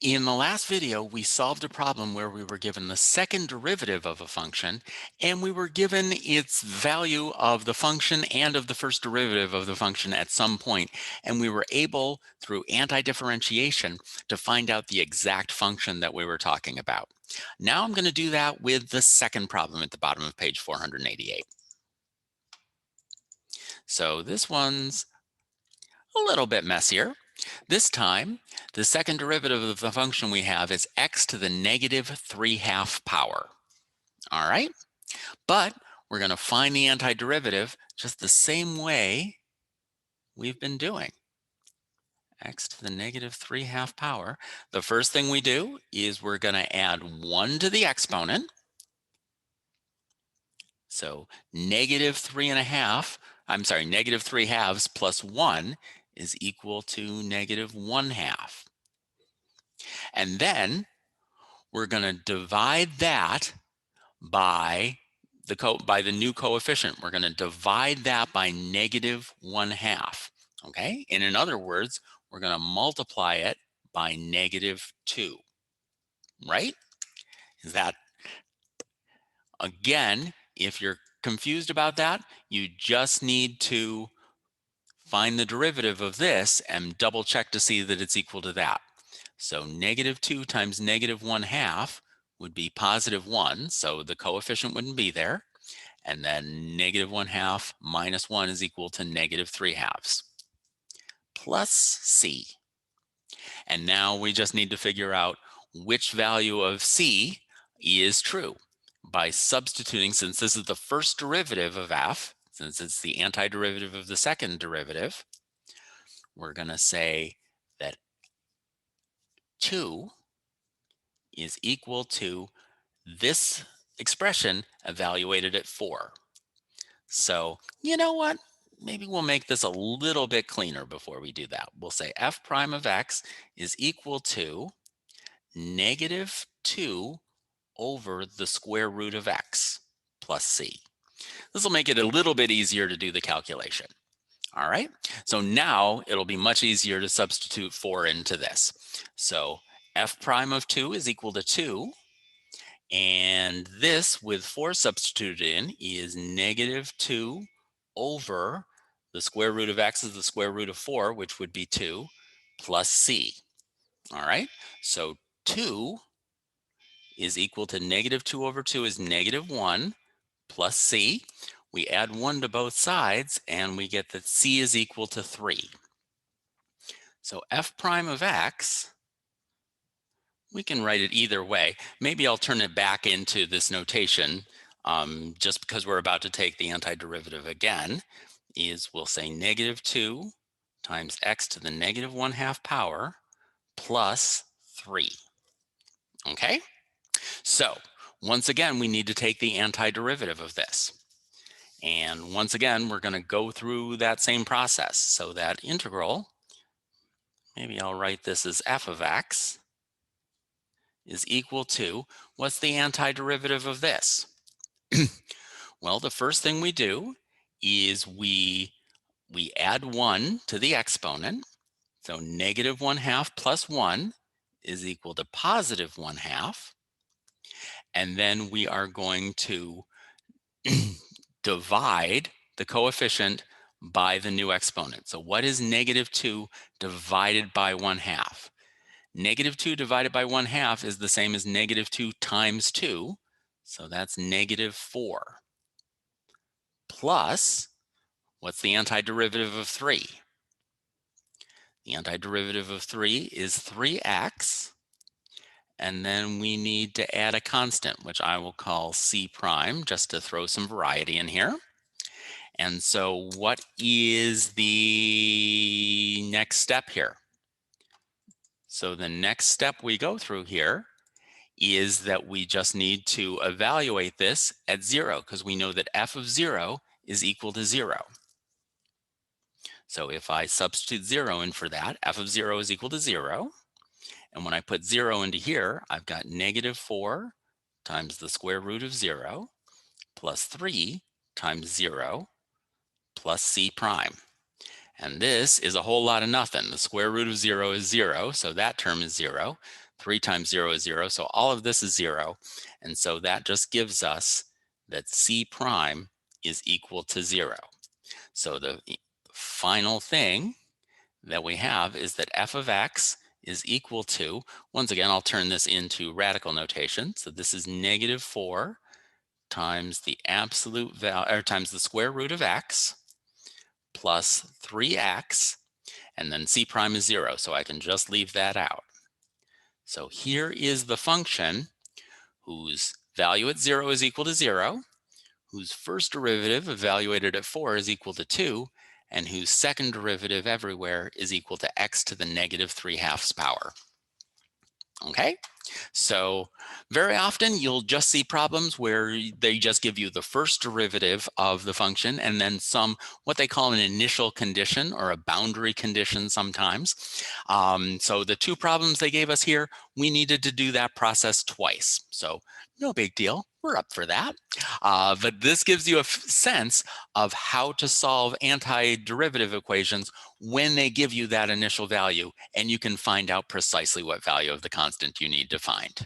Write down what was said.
In the last video, we solved a problem where we were given the second derivative of a function, and we were given its value of the function and of the first derivative of the function at some point, and we were able, through anti-differentiation, to find out the exact function that we were talking about. Now I'm going to do that with the second problem at the bottom of page 488. So this one's a little bit messier. This time, the second derivative of the function we have is x to the negative 3/2 power. All right, but we're going to find the antiderivative just the same way we've been doing. X to the negative 3/2 power. The first thing we do is we're going to add 1 to the exponent. So negative 3/2 plus 1 is equal to negative 1/2. And then we're going to divide that by the new coefficient. We're going to divide that by negative 1/2. Okay, and in other words, we're going to multiply it by negative 2, right? Is that, again, if you're confused about that, you just need to find the derivative of this and double check to see that it's equal to that. So negative 2 times negative 1/2 would be positive 1, so the coefficient wouldn't be there. And then negative 1/2 minus 1 is equal to negative 3/2 plus c. And now we just need to figure out which value of c is true by substituting, since this is the first derivative of f, since it's the antiderivative of the second derivative, we're going to say that 2 is equal to this expression evaluated at 4. So you know what? Maybe we'll make this a little bit cleaner before we do that. We'll say f prime of x is equal to negative 2 over the square root of x plus c. This will make it a little bit easier to do the calculation. All right, so now it'll be much easier to substitute 4 into this. So f prime of 2 is equal to 2. And this, with 4 substituted in, is negative 2 over the square root of x is the square root of 4, which would be 2, plus c. All right, so 2 is equal to negative 2 over 2 is negative 1 plus c. We add 1 to both sides, and we get that c is equal to 3. So f prime of x, we can write it either way. Maybe I'll turn it back into this notation just because we're about to take the antiderivative again, is we'll say negative 2 times x to the negative 1/2 power plus 3. Okay, so once again, we need to take the antiderivative of this. And once again, we're going to go through that same process. So that integral, maybe I'll write this as f of x, is equal to, what's the antiderivative of this? Well, the first thing we do is we add 1 to the exponent. So negative 1/2 plus 1 is equal to positive 1/2. And then we are going to divide the coefficient by the new exponent. So what is negative 2 divided by 1/2? Negative 2 divided by 1/2 is the same as negative 2 times 2. So that's negative 4. Plus, what's the antiderivative of 3? The antiderivative of 3 is 3x. And then we need to add a constant, which I will call c prime, just to throw some variety in here. And so what is the next step here? So the next step we go through here is that we just need to evaluate this at 0, because we know that f of 0 is equal to 0. So if I substitute 0 in for that, f of 0 is equal to 0. And when I put 0 into here, I've got negative 4 times the square root of 0 plus 3 times 0 plus c prime. And this is a whole lot of nothing. The square root of 0 is 0, so that term is 0. 3 times 0 is 0. So all of this is 0. And so that just gives us that C prime is equal to 0. So the final thing that we have is that f of x is equal to, once again, I'll turn this into radical notation. So this is negative 4 times the absolute value, or times the square root of x plus 3x, and then c prime is 0, so I can just leave that out. So here is the function whose value at 0 is equal to 0, whose first derivative evaluated at 4 is equal to 2, and whose second derivative everywhere is equal to x to the negative 3/2 power. Okay, so very often you'll just see problems where they just give you the first derivative of the function and then some, what they call an initial condition or a boundary condition sometimes. So the two problems they gave us here, we needed to do that process twice. So no big deal, we're up for that. But this gives you a sense of how to solve antiderivative equations when they give you that initial value, and you can find out precisely what value of the constant you need to find.